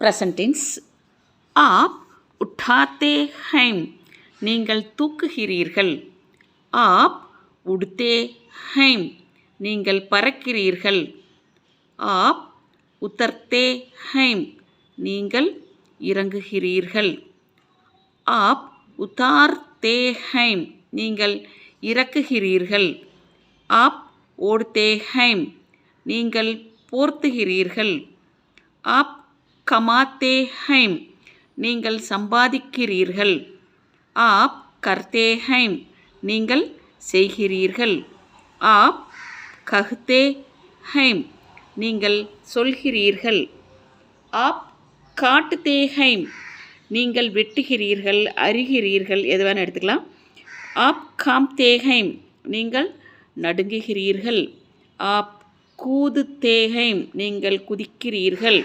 Present tense. App உठाते हैं நீங்கள் தூக்குகிறீர்கள். App उड़ते हैं நீங்கள் பறக்கிறீர்கள். ஆப் उतरते हैं நீங்கள் இறங்குகிறீர்கள். ஆப் उतारते हैं நீங்கள் இறக்குகிறீர்கள். ஆப் ओढ़ते हैं நீங்கள் போர்த்துகிறீர்கள். ஆப் कमाते हैं நீங்கள் சம்பாதிக்கிறீர்கள். ஆப் करते हैं நீங்கள் செய்கிறீர்கள். ஆப் कहते हैं நீங்கள் சொல்கிறீர்கள். ஆப் काटते हैं நீங்கள் வெட்டுகிறீர்கள், அறிகிறீர்கள், எது வேணால் எடுத்துக்கலாம். ஆப் कांपते हैं நீங்கள் நடுங்குகிறீர்கள். ஆப் कूदते हैं நீங்கள் குதிக்கிறீர்கள்.